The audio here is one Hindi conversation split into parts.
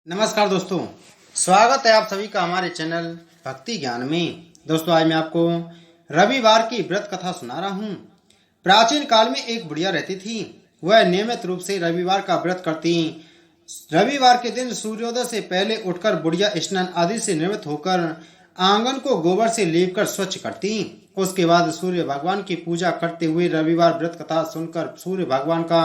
नमस्कार दोस्तों, स्वागत है आप सभी का हमारे चैनल भक्ति ज्ञान में। दोस्तों, आज मैं आपको रविवार की व्रत कथा सुना रहा हूँ। प्राचीन काल में एक बुढ़िया रहती थी। वह नियमित रूप से रविवार का व्रत करती। रविवार के दिन सूर्योदय से पहले उठकर बुढ़िया स्नान आदि से निवृत्त होकर आंगन को गोबर से लीपकर स्वच्छ करती। उसके बाद सूर्य भगवान की पूजा करते हुए रविवार व्रत कथा सुनकर सूर्य भगवान का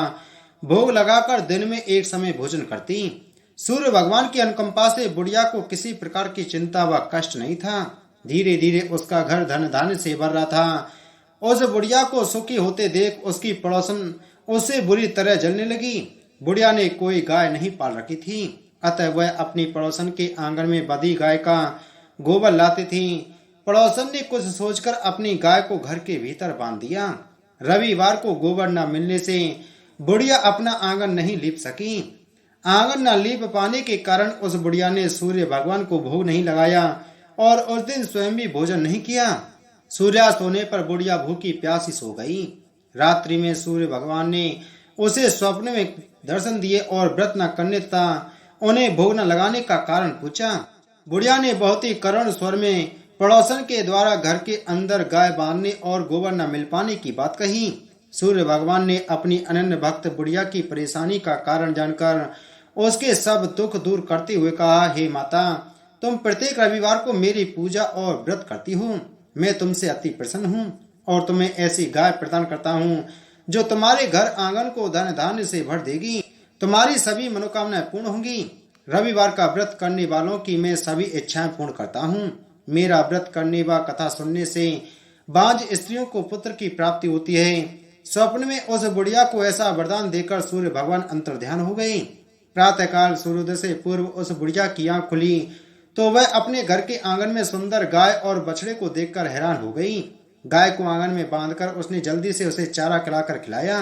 भोग लगाकर दिन में एक समय भोजन करती। सूर्य भगवान की अनुकंपा से बुढ़िया को किसी प्रकार की चिंता व कष्ट नहीं था। धीरे धीरे उसका घर धन धान्य से भर रहा था। उस बुढ़िया को सुखी होते देख उसकी पड़ोसन उससे बुरी तरह जलने लगी। बुढ़िया ने कोई गाय नहीं पाल रखी थी, अतः वह अपनी पड़ोसन के आंगन में बंधी गाय का गोबर लाती थी। पड़ोसन ने कुछ सोचकर अपनी गाय को घर के भीतर बांध दिया। रविवार को गोबर न मिलने से बुढ़िया अपना आंगन नहीं लीप सकी। आंगन न लीप पाने के कारण उस बुढ़िया ने सूर्य भगवान को भोग नहीं लगाया और उस दिन स्वयं भी भोजन नहीं किया। सूर्यास्त होने पर बुढ़िया भूखी प्यासी सो गई। रात्रि में सूर्य भगवान ने उसे स्वप्न में दर्शन दिए और व्रत न करने तथा उन्हें भोग न लगाने का कारण पूछा। बुढ़िया ने बहुत ही करुण स्वर में पड़ोसन के द्वारा घर के अंदर गाय बांधने और गोबर न मिल पाने की बात कही। सूर्य भगवान ने अपनी अनन्य भक्त बुढ़िया की परेशानी का कारण जानकर उसके सब दुख दूर करते हुए कहा, हे माता, तुम प्रत्येक रविवार को मेरी पूजा और व्रत करती हो। मैं तुमसे अति प्रसन्न हूँ और तुम्हें ऐसी गाय प्रदान करता हूँ जो तुम्हारे घर आंगन को धन धान्य से भर देगी। तुम्हारी सभी मनोकामनाएं पूर्ण होंगी। रविवार का व्रत करने वालों की मैं सभी इच्छाएं पूर्ण करता हूँ। मेरा व्रत करने व कथा सुनने से बांझ स्त्रियों को पुत्र की प्राप्ति होती है। स्वप्न में उस बुढ़िया को ऐसा वरदान देकर सूर्य भगवान अंतर्ध्यान हो गए। प्रातःकाल सूर्योदय से पूर्व उस बुढ़िया की आंख खुली तो वह अपने घर के आंगन में सुंदर गाय और बछड़े को देखकर हैरान हो गई। गाय को आंगन में बांधकर उसने जल्दी से उसे चारा खिलाकर खिलाया।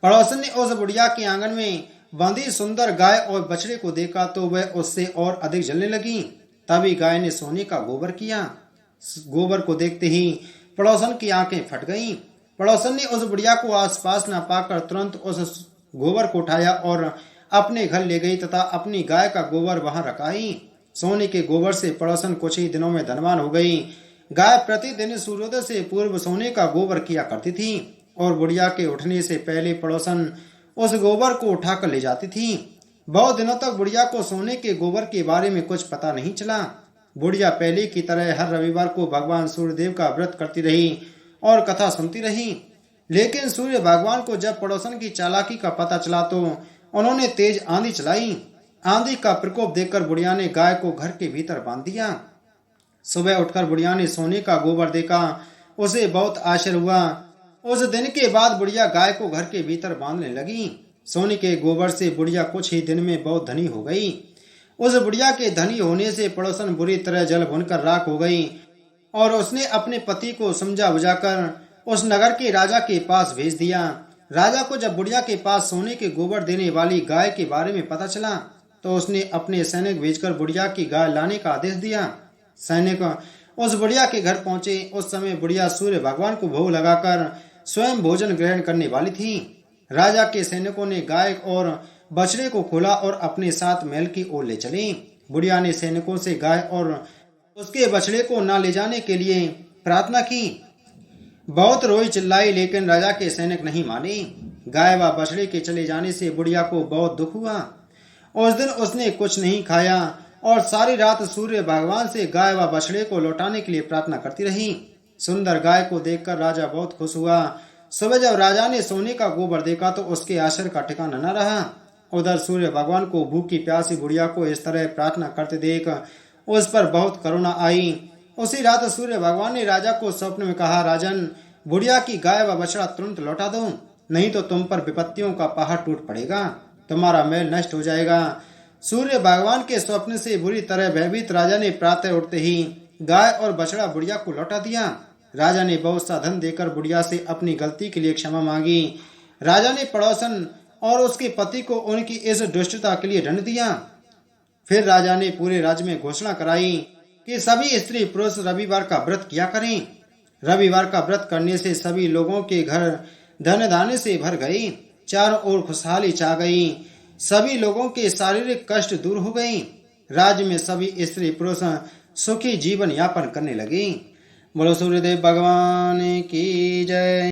पड़ोसन ने उस बुढ़िया के आंगन में बंधी सुंदर गाय और बछड़े को देखा तो वह उससे और अधिक जलने लगी। तभी गाय ने सोने का गोबर किया। गोबर को देखते ही पड़ोसन की आंखें फट गईं। पड़ोसन ने उस बुढ़िया को आसपास न पाकर तुरंत उस गोबर को उठाया और अपने घर ले गई तथा अपनी गाय का गोबर वहां रखाई। सोने के गोबर से पड़ोसन कुछ ही दिनों में धनवान हो गई। गाय प्रतिदिन सूर्योदय से पूर्व सोने का गोबर किया करती थी और बुढ़िया के उठने से पहले पड़ोसन उस गोबर को उठाकर ले जाती थी। बहुत दिनों तक बुढ़िया को सोने के गोबर के बारे में कुछ पता नहीं चला। बुढ़िया पहले की तरह हर रविवार को भगवान सूर्यदेव का व्रत करती रही और कथा सुनती रही। लेकिन सूर्य भगवान को जब पड़ोसन की चालाकी का पता चला तो उन्होंने तेज आंधी चलाई। आंधी का प्रकोप देखकर बुढ़िया ने गाय को घर के भीतर बांध दिया। सुबह उठकर बुढ़िया ने सोने का गोबर देखा। उसे बहुत आश्चर्य हुआ। उस दिन के बाद बुढ़िया गाय को घर के भीतर बांधने लगी। सोने के गोबर से बुढ़िया कुछ ही दिन में बहुत धनी हो गई। उस बुढ़िया के धनी होने से पड़ोसन बुरी तरह जल भुनकर राख हो गई और उसने अपने पति को समझा बुझाकर उस नगर के राजा के पास भेज दिया। राजा को जब बुढ़िया के पास सोने के गोबर देने वाली गाय के बारे में पता चला तो उसने अपने सैनिक भेजकर बुढ़िया की गाय लाने का आदेश दिया। सैनिक उस बुढ़िया के घर पहुंचे। उस समय बुढ़िया सूर्य भगवान को भोग लगाकर स्वयं भोजन ग्रहण करने वाली थी। राजा के सैनिकों ने गाय और बछड़े को खोला और अपने साथ महल की ओर ले चले। बुढ़िया ने सैनिकों से गाय और उसके बछड़े को न ले जाने के लिए प्रार्थना की। बहुत रोई चिल्लाई, लेकिन राजा के सैनिक नहीं माने। गाय व बछड़े के चले जाने से बुढ़िया को बहुत दुख हुआ। उस दिन उसने कुछ नहीं खाया और सारी रात सूर्य भगवान से गाय व बछड़े को लौटाने के लिए प्रार्थना करती रही। सुंदर गाय को देखकर राजा बहुत खुश हुआ। सुबह जब राजा ने सोने का गोबर देखा तो उसके आश्चर्य का ठिकाना न रहा। उधर सूर्य भगवान को भूखी प्यासी बुढ़िया को इस तरह प्रार्थना करते देख उस पर बहुत करुणा आई। उसी रात सूर्य भगवान ने राजा को स्वप्न में कहा, राजन, बुढ़िया की गाय व बछड़ा तुरंत लौटा दो, नहीं तो तुम पर विपत्तियों का पहाड़ टूट पड़ेगा, तुम्हारा महल नष्ट हो जाएगा। सूर्य भगवान के स्वप्न से बुरी तरह भयभीत राजा ने प्रातः उठते ही गाय और बछड़ा बुढ़िया को लौटा दिया। राजा ने बहुत सा धन देकर बुढ़िया से अपनी गलती के लिए क्षमा मांगी। राजा ने पड़ोसन और उसके पति को उनकी इस दुष्टता के लिए दंड दिया। फिर राजा ने पूरे राज्य में घोषणा कराई कि सभी स्त्री पुरुष रविवार का व्रत किया करें। रविवार का व्रत करने से सभी लोगों के घर धन धान्य से भर गई। चारों ओर खुशहाली छा गई। सभी लोगों के शारीरिक कष्ट दूर हो गई। राज्य में सभी स्त्री पुरुष सुखी जीवन यापन करने लगे। बोलो सूर्यदेव भगवान की जय।